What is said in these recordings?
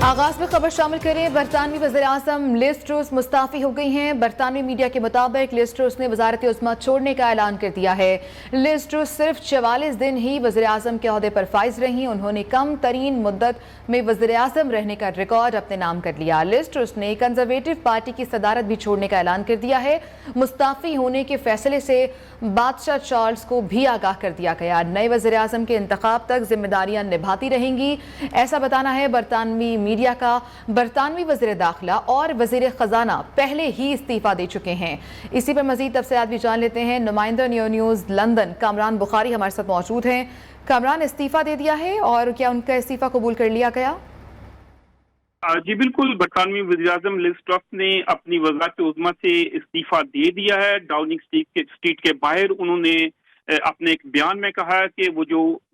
आगाज में खबर शामिल करें। बरतानवी वज़ीर-ए-आज़म लिज़ ट्रूस मुस्ताफ़ी हो गई हैं। बरतानवी मीडिया के मुताबिक लिज़ ट्रूस ने वज़ारत उज़्मा छोड़ने का ऐलान कर दिया है। लिज़ ट्रूस सिर्फ 44 दिन ही वज़ीर-ए-आज़म के ओहदे पर फाइज रहीं। उन्होंने कम तरीन मुद्दत में वज़ीर-ए-आज़म रहने का रिकॉर्ड अपने नाम कर लिया। लिज़ ट्रूस ने कंजरवेटिव पार्टी की सदारत भी छोड़ने का ऐलान कर दिया है। मुस्ताफ़ी होने के फैसले से बादशाह चार्ल्स को भी आगाह कर दिया गया। नए वज़ीर-ए-आज़म के इंतखाब तक जिम्मेदारियां निभाती रहेंगी, ऐसा बताना है बरतानवी मीडिया का। बरतानवी वज़ीर दाखिला और वज़ीर ख़जाना पहले ही इस्तीफ़ा दे चुके हैं। इसी पर मज़ीद तफसीलात भी जान लेते हैं। नुमाइंदा न्यूज़ लंदन कामरान बुखारी हमारे साथ मौजूद हैं। कामरान, इस्तीफ़ा दे दिया है और क्या उनका इस्तीफ़ा कबूल कर लिया गया? जी बिल्कुल, बरतानवी वज़ीर-ए-आज़म लिज़ ट्रस ने अपनी वज़ारत उज़्मा से इस्तीफ़ा दे दिया है। डाउनिंग स्ट्रीट के बाहर उन्होंने अपने एक बयान में कहा है कि वो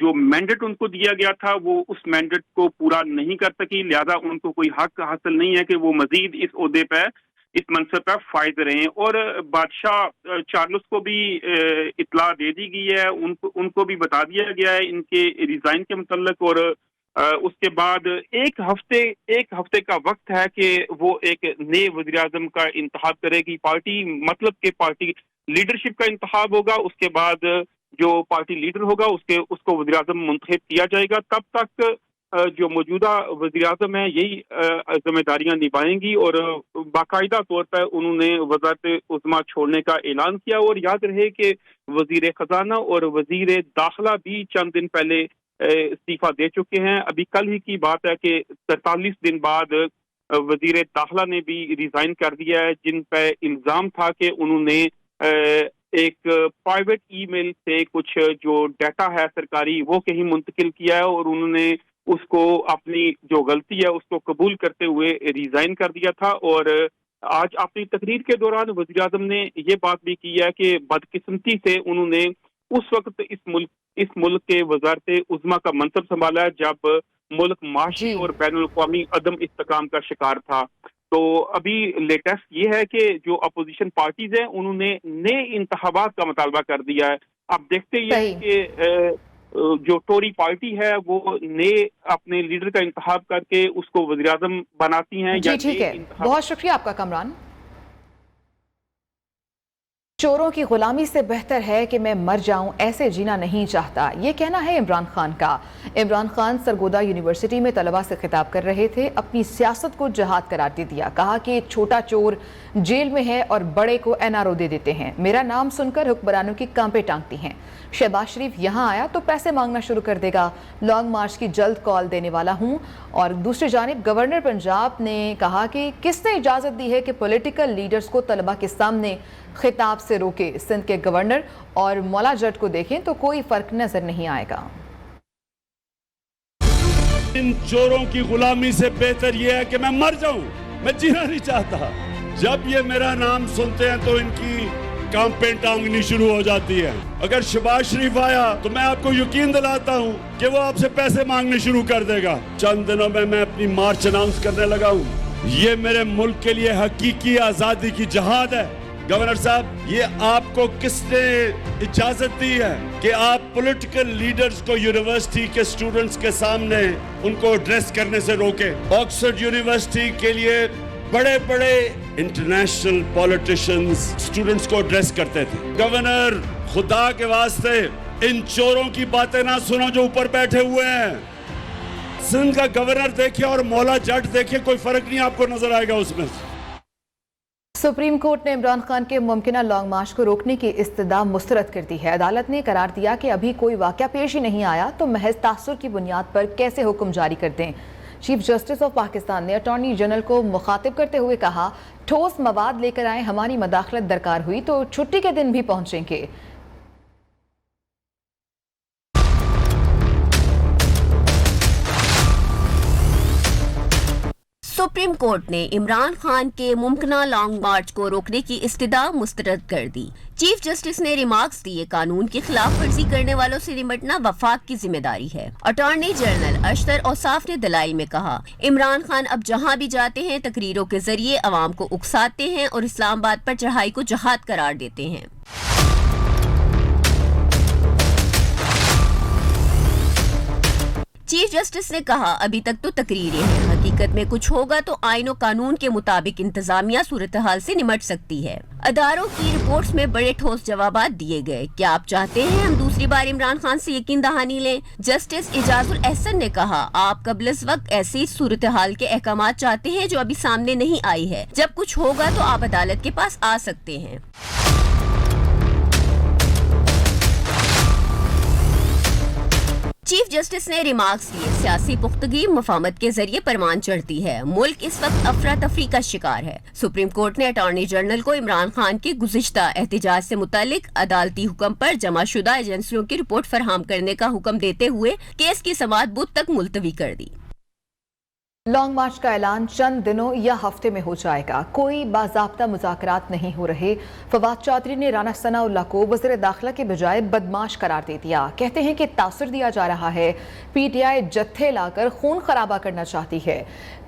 जो मैंडेट उनको दिया गया था वो उस मैंडेट को पूरा नहीं कर सकी, लिहाजा उनको कोई हक हासिल नहीं है कि वो मजीद इस ओहदे पर, इस मनसब पर फायद रहें। और बादशाह चार्ल्स को भी इत्तला दे दी गई है, उनको भी बता दिया गया है इनके रिजाइन के मुतल्लिक। और उसके बाद एक हफ्ते का वक्त है कि वो एक नए वज़ीर-ए-आज़म का इंतखाब करेगी पार्टी, मतलब कि पार्टी लीडरशिप का इंतखाब होगा। उसके बाद जो पार्टी लीडर होगा उसको वज़ीर-ए-आज़म मुंतखब किया जाएगा। तब तक जो मौजूदा वज़ीर-ए-आज़म है यही जिम्मेदारियां निभाएंगी। और बाकायदा तौर पर उन्होंने वज़ारत उज़्मा छोड़ने का ऐलान किया। और याद रहे कि वज़ीर ख़जाना और वज़ीर दाखिला भी चंद दिन पहले इस्तीफा दे चुके हैं। अभी कल ही की बात है कि 43 दिन बाद वज़ीर दाखिला ने भी रिजाइन कर दिया है, जिन पर इल्जाम था कि उन्होंने एक प्राइवेट ईमेल से कुछ जो डाटा है सरकारी वो कहीं मुंतकिल किया है और उन्होंने उसको अपनी जो गलती है उसको कबूल करते हुए रिजाइन कर दिया था। और आज अपनी तकरीर के दौरान वज़ीर-ए-आज़म ने ये बात भी की है कि बदकिस्मती से उन्होंने उस वक्त इस मुल्क के वज़ारत उज़्मा का मनसब संभाला है जब मुल्क माशी और बैनुल अक़वामी अदम इस्तेकाम का शिकार था। तो अभी लेटेस्ट ये है कि जो अपोजिशन पार्टीज हैं उन्होंने नए इंतखाबात का मुतालबा कर दिया है। अब देखते हैं कि जो टोरी पार्टी है वो नए अपने लीडर का इंतखाब करके उसको वज़ीर-ए-आज़म बनाती हैं। जी ठीक है, बहुत शुक्रिया आपका कामरान। चोरों की गुलामी से बेहतर है कि मैं मर जाऊं, ऐसे जीना नहीं चाहता, ये कहना है इमरान खान का। इमरान खान सरगोदा यूनिवर्सिटी में तलबा से खिताब कर रहे थे। अपनी सियासत को जहाद करार दे दिया। कहा कि एक छोटा चोर जेल में है और बड़े को एनआरओ दे देते हैं। मेरा नाम सुनकर हुक्मरानों की कांपे टांगती हैं। शहबाज शरीफ यहाँ आया तो पैसे मांगना शुरू कर देगा। लॉन्ग मार्च की जल्द कॉल देने वाला हूँ। और दूसरी जानिब गवर्नर पंजाब ने कहा कि किसने इजाज़त दी है कि पॉलिटिकल लीडर्स को तलबा के सामने खिताब से रोके। सिंध के गवर्नर और मौला जट को देखें तो कोई फर्क नजर नहीं आएगा। इन चोरों की गुलामी से बेहतर यह है कि मैं मर जाऊं, मैं जीना नहीं चाहता। जब ये मेरा नाम सुनते हैं तो इनकी कांपें टांगनी शुरू हो जाती है। अगर शहबाज शरीफ आया तो मैं आपको यकीन दिलाता हूं कि वो आपसे पैसे मांगने शुरू कर देगा। चंद दिनों में मैं अपनी मार्च अनाउंस करने लगा हूं। ये मेरे मुल्क के लिए हकीकी आजादी की जहाद है। गवर्नर साहब, ये आपको किसने इजाजत दी है कि आप पॉलिटिकल लीडर्स को यूनिवर्सिटी के स्टूडेंट्स के सामने उनको एड्रेस करने से रोके? ऑक्सफोर्ड यूनिवर्सिटी के लिए बड़े बड़े इंटरनेशनल पॉलिटिशियंस स्टूडेंट्स को एड्रेस करते थे। गवर्नर, खुदा के वास्ते इन चोरों की बातें ना सुनो जो ऊपर बैठे हुए हैं। सिंध का गवर्नर देखिए और मौला जट देखिए, कोई फर्क नहीं आपको नजर आएगा उसमें। सुप्रीम कोर्ट ने इमरान खान के मुमकिना लॉन्ग मार्च को रोकने की इस्तदा मुस्तरद कर दी है। अदालत ने करार दिया कि अभी कोई वाक़या पेश ही नहीं आया तो महज तासुर की बुनियाद पर कैसे हुक्म जारी कर दें। चीफ जस्टिस ऑफ पाकिस्तान ने अटॉर्नी जनरल को मुखातिब करते हुए कहा, ठोस मवाद लेकर आए, हमारी मदाखलत दरकार हुई तो छुट्टी के दिन भी पहुंचेंगे। सुप्रीम कोर्ट ने इमरान खान के मुमकिना लॉन्ग मार्च को रोकने की इस्तदा मुस्तरद कर दी। चीफ जस्टिस ने रिमार्क्स दिए, कानून की खिलाफ वर्जी करने वालों से निपटना वफाक की जिम्मेदारी है। अटॉर्नी जनरल अशतर औसाफ ने दलाइल में कहा, इमरान खान अब जहां भी जाते हैं तकरीरों के जरिए अवाम को उकसाते हैं और इस्लामाबाद पर चढ़ाई को जहाद करार देते हैं। चीफ जस्टिस ने कहा, अभी तक तो तकरीरें हैं, हकीकत में कुछ होगा तो आईन और कानून के मुताबिक इंतजामिया सूरत हाल से निमट सकती है। अदारों की रिपोर्ट्स में बड़े ठोस जवाबात दिए गए। क्या आप चाहते हैं हम दूसरी बार इमरान खान से यकीन दहानी लें? जस्टिस इजाजुल एहसन ने कहा, आप कबल इस वक्त ऐसी सूरत हाल के अहकामात चाहते हैं जो अभी सामने नहीं आई है। जब कुछ होगा तो आप अदालत के पास आ सकते हैं। चीफ जस्टिस ने रिमार्क्स दिए, सियासी पुख्तगी मफाहमत के जरिए परवान चढ़ती है, मुल्क इस वक्त अफरा तफरी का शिकार है। सुप्रीम कोर्ट ने अटॉर्नी जनरल को इमरान खान के गुज़िश्ता एहतजाज से मुतालिक अदालती हुक्म पर जमाशुदा एजेंसियों की रिपोर्ट फराहम करने का हुक्म देते हुए केस की समाअत बुध तक मुलतवी कर दी। लॉन्ग मार्च का ऐलान चंद दिनों या हफ्ते में हो जाएगा। कोई बाज़ाब्ता मुज़ाकरात नहीं हो रहे। फवाद चौधरी ने राना सनाउल्लाह को वज़ीर दाखिला के बजाय बदमाश करार दे दिया। कहते हैं कि तासुर दिया जा रहा है। पीटीआई जत्थे लाकर खून खराबा करना चाहती है।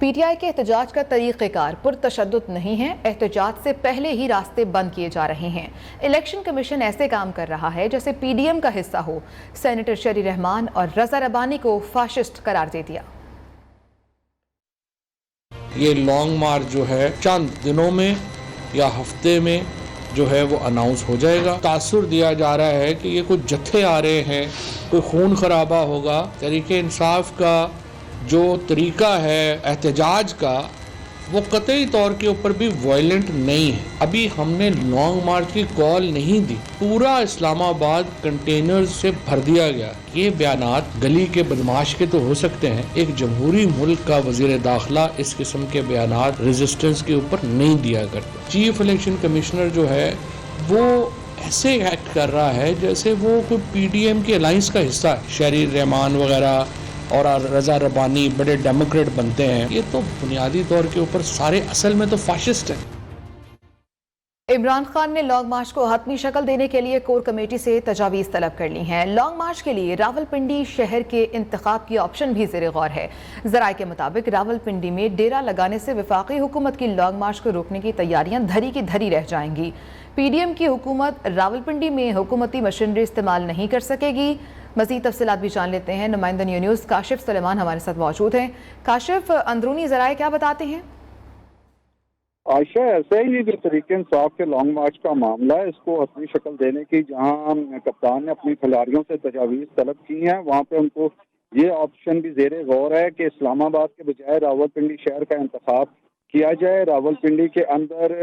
पीटीआई के एहतजाज का तरीक़ेकार पुरतशद्दुद नहीं है। एहतजाज से पहले ही रास्ते बंद किए जा रहे हैं। इलेक्शन कमीशन ऐसे काम कर रहा है जैसे पीडीएम का हिस्सा हो। सेनेटर शरी रहमान और रजा रबानी को फाशिस्ट करार दे दिया। ये लॉन्ग मार्च जो है चंद दिनों में या हफ्ते में जो है वो अनाउंस हो जाएगा। तासुर दिया जा रहा है कि ये कुछ जत्थे आ रहे हैं, कोई खून खराबा होगा। तरीके इंसाफ का जो तरीका है एहतजाज का वो कतई तौर के ऊपर भी वायलेंट नहीं है। अभी हमने लॉन्ग मार्च की कॉल नहीं दी। पूरा इस्लामाबाद कंटेनर्स से भर दिया गया। ये बयानात गली के बदमाश के तो हो सकते हैं, एक जमहूरी मुल्क का वजीर दाखिला इस किस्म के बयानात रेजिस्टेंस के ऊपर नहीं दिया करते। चीफ इलेक्शन कमिश्नर जो है वो ऐसे एक्ट कर रहा है जैसे वो कोई पीडीएम के अलायंस का हिस्सा है। शरी रहमान वगैरह और रजा रबानी बड़े डेमोक्रेट बनते हैं। ये तो बुनियादी तौर के ऊपर सारे असल में तो फाशिस्ट हैं। इमरान खान ने लॉन्ग मार्च को हतमी शक्ल देने के लिए कोर कमेटी से तजावीज़ तलब कर ली हैं। लॉन्ग मार्च के लिए रावलपिंडी शहर के इंतखाब की ऑप्शन भी ज़ेर गौर है। ज़राए के मुताबिक रावलपिंडी में डेरा लगाने से वफाकी हुकूमत की लॉन्ग मार्च को रोकने की तैयारियां धरी की धरी रह जाएंगी। पीडीएम की हुकूमत रावलपिंडी में हुकूमती मशीनरी इस्तेमाल नहीं कर सकेगी। मज़ीद तफसीलात भी जान लेते हैं। नुमाइंदा न्यूज़ काशिफ सुलेमान हमारे साथ मौजूद हैं। काशिफ, अंदरूनी ज़राए क्या बताते हैं? आयशा, ऐसा ही ये जो तरीके इंसाफ के लॉन्ग मार्च का मामला है, इसको हतमी शक्ल देने की जहां कप्तान ने अपनी खिलाड़ियों से तजावीज़ तलब की हैं, वहां पे उनको ये ऑप्शन भी ज़ेरे गौर है कि इस्लामाबाद के बजाय रावलपिंडी शहर का इंतखाब किया जाए। रावलपिंडी के अंदर,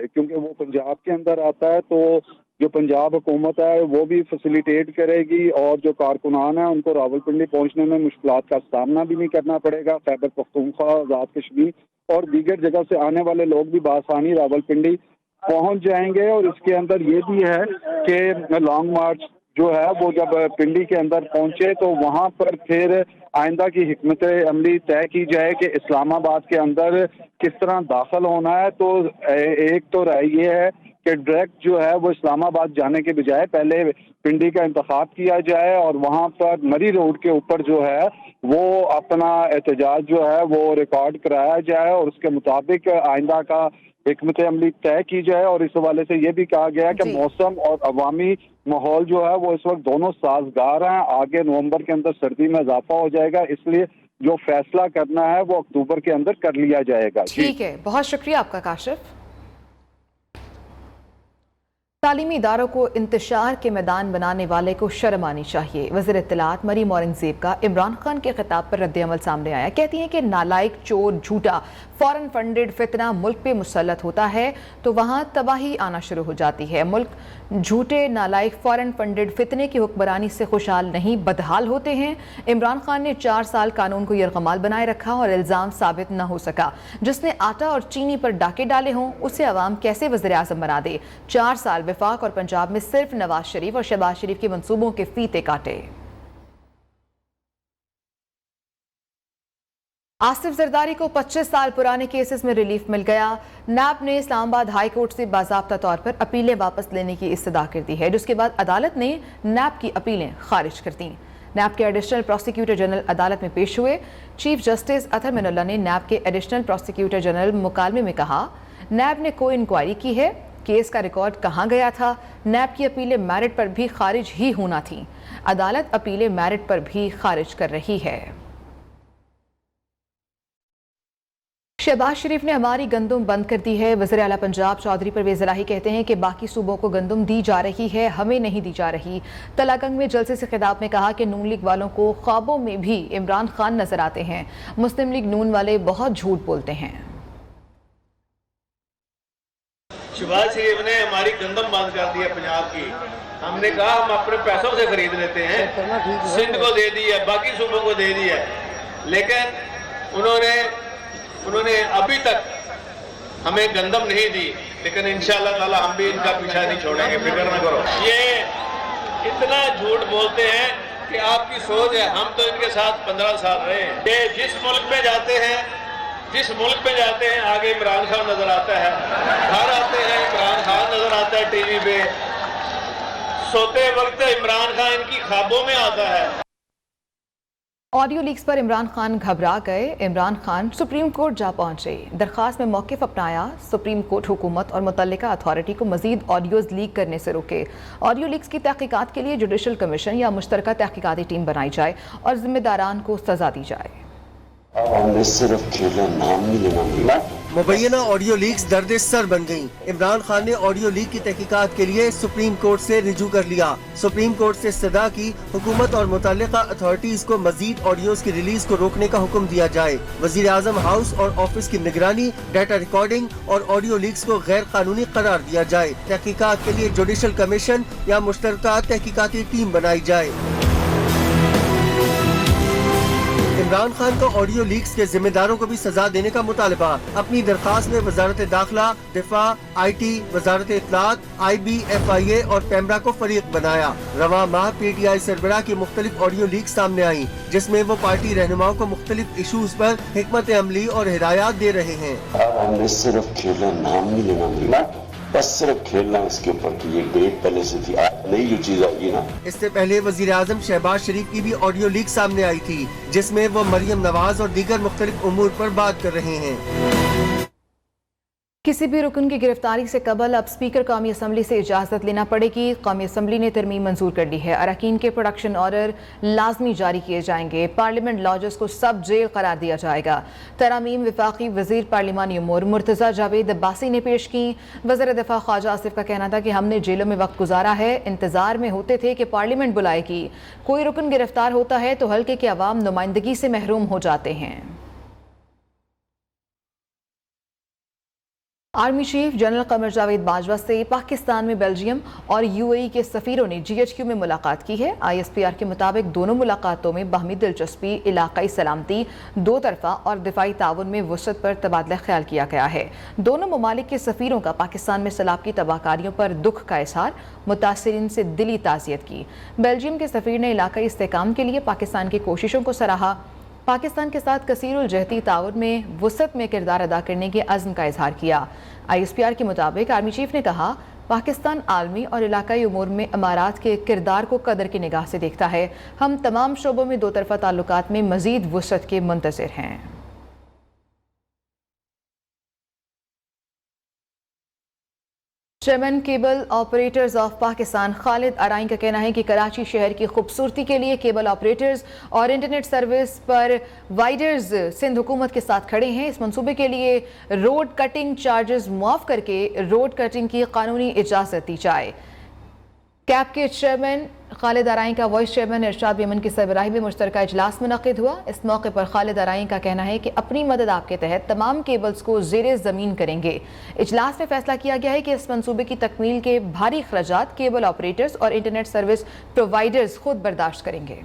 क्योंकि वो पंजाब के अंदर आता है, तो जो पंजाब हुकूमत है वो भी फैसिलिटेट करेगी और जो कारकुनान है उनको रावलपिंडी पहुंचने में मुश्किलात का सामना भी नहीं करना पड़ेगा। खैबर पख्तूनख्वा, आज़ाद कश्मीर और दीगर जगह से आने वाले लोग भी बासानी रावलपिंडी पहुंच जाएंगे। और इसके अंदर ये भी है कि लॉन्ग मार्च जो है वो जब पिंडी के अंदर पहुंचे तो वहां पर फिर आइंदा की हिकमत अमली तय की जाए कि इस्लामाबाद के अंदर किस तरह दाखिल होना है। तो एक तो राय ये है कि डायरेक्ट जो है वो इस्लामाबाद जाने के बजाय पहले पिंडी का इंतखाब किया जाए और वहाँ पर मरी रोड के ऊपर जो है वो अपना एहतजाज जो है वो रिकॉर्ड कराया जाए और उसके मुताबिक आइंदा का हिकमत अमली तय की जाए। और इस हवाले से ये भी कहा गया कि मौसम और अवामी माहौल जो है वो इस वक्त दोनों साजगार हैं। आगे नवंबर के अंदर सर्दी में इजाफा हो जाएगा, इसलिए जो फैसला करना है वो अक्टूबर के अंदर कर लिया जाएगा। ठीक है, बहुत शुक्रिया आपका काशिफ। तालीमी इदारों को इंतशार के मैदान बनाने वाले को शर्म आनी चाहिए। वज़ीर इत्तलात मरीम औरंगज़ेब का इमरान खान के खिताब पर रद्द-ए-अमल सामने आया। कहती हैं कि नालायक, चोर, झूठा, फॉरेन फंडेड फितना मुल्क पे मुसल्लत होता है तो वहाँ तबाही आना शुरू हो जाती है। मुल्क झूठे, नालायक, फॉरेन फंडेड फितने की हुक्मरानी से खुशहाल नहीं बदहाल होते हैं। इमरान खान ने 4 साल कानून को यरगमाल बनाए रखा और इल्ज़ाम साबित न हो सका। जिसने आटा और चीनी पर डाके डाले हों उसे अवाम कैसे वज़ीर आज़म बना दे। 4 साल वफाक और पंजाब में सिर्फ नवाज शरीफ और शहबाज शरीफ के मंसूबों के फीते काटे। आसिफ जरदारी को 25 साल पुराने केसेस में रिलीफ मिल गया। नैब ने इस्लामाबाद हाई कोर्ट से बाज़ाब्ता तौर पर अपीलें वापस लेने की इस्तदा कर दी है, जिसके बाद अदालत ने नैब की अपीलें खारिज कर दी। नैब के एडिशनल प्रोसिक्यूटर जनरल अदालत में पेश हुए। चीफ जस्टिस अतहर मिनुल्लाह ने नैब के एडिशनल प्रोसिक्यूटर जनरल मुकालमे में कहा, नैब ने कोई इंक्वायरी की है, केस का रिकॉर्ड कहाँ गया था। नैब की अपीलें मेरिट पर भी खारिज ही होना थी। अदालत अपीलें मेरिट पर भी खारिज कर रही है। शहबाज शरीफ ने हमारी गंदम बंद कर दी है। वज़ीर आला पंजाब चौधरी परवेज़ इलाही कहते हैं कि बाकी सूबों को गंदम दी जा रही है, हमें नहीं दी जा रही। तलागंग में जलसे से खिताब में कहा कि नून लीग वालों को ख्वाबों में भी इमरान खान नजर आते हैं। मुस्लिम लीग नून वाले बहुत झूठ बोलते हैं। शहबाज शरीफ ने हमारी गंदम बंद कर दी है पंजाब की। हमने कहा हम अपने पैसों से खरीद लेते हैं, सिंध को दे दी है, बाकी सूबों को दे दी है, लेकिन उन्होंने अभी तक हमें गंदम नहीं दी। लेकिन इंशाअल्लाह ताला हम भी इनका पीछा नहीं छोड़ेंगे, फिक्र ना करो। ये इतना झूठ बोलते हैं कि आपकी सोच है, हम तो इनके साथ 15 साल रहे हैं। ये जिस मुल्क में जाते हैं आगे इमरान खान नजर आता है, घर आते हैं इमरान खान नजर आता है टीवी पे, सोते वक्त इमरान खान इनकी ख्वाबों में आता है। ऑडियो लीक्स पर इमरान खान घबरा गए। इमरान खान सुप्रीम कोर्ट जा पहुंचे, दरखास्त में मौक़िफ़ अपनाया। सुप्रीम कोर्ट हुकूमत और मुतल्लिका अथॉरिटी को मज़ीद ऑडियोज़ लीक करने से रोके। ऑडियो लीक्स की तहक़ीक़ात के लिए जुडिशल कमीशन या मुश्तरका तहक़ीक़ाती टीम बनाई जाए और ज़िम्मेदारान को सज़ा दी जाए। हमने सिर्फ खेला, नाम नहीं लेना मिला। मुबैना ऑडियो लीक्स दर्द सर बन गईं। इमरान खान ने ऑडियो लीक की तहकीकात के लिए सुप्रीम कोर्ट से रिजू कर लिया। सुप्रीम कोर्ट से सदा की हुकूमत और मुतल्लिका अथॉरिटीज को मजीद ऑडियोज की रिलीज को रोकने का हुक्म दिया जाए। वजीर आजम हाउस और ऑफिस की निगरानी, डाटा रिकॉर्डिंग और ऑडियो लीक्स को गैर कानूनी करार दिया जाए। तहकीकात के लिए जुडिशल कमीशन या मुश्तरका तहकीकाती टीम बनाई जाए। इमरान खान को ऑडियो लीक्स के जिम्मेदारों को भी सजा देने का मुतालबा। अपनी दरखास्त में वजारत दाखिला, दिफा, IT, वजारत इत्तलात, IB, और पैमरा को फरीक बनाया। रवां माह PTI सरबराह की मुख्तलिफ ऑडियो लीक सामने आई, जिसमें वो पार्टी रहनुमाओं को मुख्तलिफ इशूज पर हिकमत अमली और हिदायत दे रहे हैं। हमने सिर्फ खेला, नाम नहीं लेना मिला, बस सिर्फ खेलना इसके ऊपर कि ये डेट पहले से थी, आज नई जो चीज आएगी ना। इससे पहले वजीर आजम शहबाज शरीफ की भी ऑडियो लीक सामने आई थी, जिसमें वो मरियम नवाज और दीगर मुख्तलिफ उमूर पर बात कर रहे हैं। किसी भी रुकन की गिरफ्तारी से कबल अब स्पीकर कौमी असम्बली से इजाज़त लेना पड़ेगी। कौमी असम्बली ने तरमीम मंजूर कर ली है। अरकान के प्रोडक्शन ऑर्डर लाजमी जारी किए जाएंगे। पार्लियामेंट लॉजेस को सब जेल करार दिया जाएगा। तरामीम वफाकी वजीर पार्लिमानी उमूर मुर्तज़ा जावेद अब्बासी ने पेश की। वज़ीर दिफा ख्वाजा आसिफ का कहना था कि हमने जेलों में वक्त गुजारा है, इंतजार में होते थे कि पार्लियामेंट बुलाएगी। कोई रुकन गिरफ्तार होता है तो हल्के के अवाम नुमाइंदगी से महरूम हो जाते हैं। Army chief general Qamar Javed Bajwa से पाकिस्तान में बेल्जियम और UAE के सफ़ीरों ने GHQ में मुलाकात की है। ISPR के मुताबिक दोनों मुलाकातों में बाहमी दिलचस्पी, इलाकाई सलामती, दो तरफा और दिफाई ताउन में वसअत पर तबादला ख्याल किया गया है। दोनों ममालिक के सफ़ीरों का पाकिस्तान में सैलाब की तबाहकारियों पर दुख का इजहार, मुतासिरीन से दिली ताज़ियत की। बेल्जियम के सफ़ीर ने इलाकाई इस्तेहकाम के लिए पाकिस्तान की कोशिशों को सराहा। पाकिस्तान के साथ कसीरुल जहती ताउन में वसअत में किरदार अदा करने के अज़्म का इजहार किया। ISPR के मुताबिक आर्मी चीफ ने कहा, पाकिस्तान आलमी और इलाकाई उमूर में अमारात के किरदार को कदर की निगाह से देखता है। हम तमाम शोबों में दो तरफा ताल्लुकात में मज़ीद वसअत के मुंतज़िर हैं। Chairman cable operators of Pakistan Khalid Arain का कहना है कि कराची शहर की खूबसूरती के लिए केबल ऑपरेटर्स और इंटरनेट सर्विस पर वाइडर्स सिंध हुकूमत के साथ खड़े हैं। इस मंसूबे के लिए रोड कटिंग चार्जेस मुआफ करके रोड कटिंग की कानूनी इजाज़त दी जाए। कैब के चेयरमैन खालिद अराइन का वाइस चेयरमैन इरशाद मेमन की सरबराही में मुश्तरका इजलास मुनक़िद हुआ। इस मौके पर खालिद अराइन का कहना है कि अपनी मदद आपके तहत तमाम केबल्स को ज़ेरे ज़मीन करेंगे। इजलास में फैसला किया गया है कि इस मंसूबे की तकमील के भारी अखराजात केबल ऑपरेटर्स और इंटरनेट सर्विस प्रोवाइडर्स खुद बर्दाश्त करेंगे।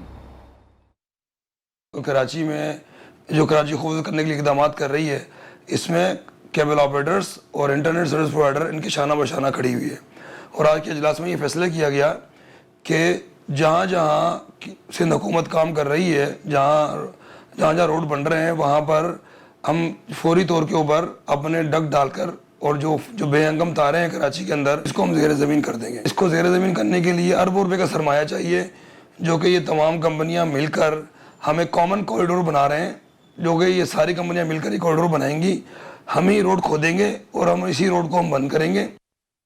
कराची में जो कराची खूबसूरत करने के लिए इक़दाम कर रही है, इसमें केबल ऑपरेटर्स और इंटरनेट सर्विस प्रोवाइडर इनकी शाना बशाना खड़ी हुई है। और आज के इजलास में ये फैसला किया गया कि जहाँ जहाँ सिंध हुकूमत काम कर रही है, जहाँ रोड बन रहे हैं, वहाँ पर हम फौरी तौर के ऊपर अपने डग डालकर और जो बेहंगम तारे हैं कराची के अंदर, इसको हम ज़ेर ज़मीन कर देंगे। इसको ज़ेर ज़मीन करने के लिए अरबों रुपये का सरमाया चाहिए, जो कि ये तमाम कंपनियाँ मिलकर हम एक कॉमन कॉरिडोर बना रहे हैं, जो कि ये सारी कंपनियाँ मिलकर ये कॉरिडोर बनाएंगी। हम ही रोड खोदेंगे और हम इसी रोड को हम बंद करेंगे।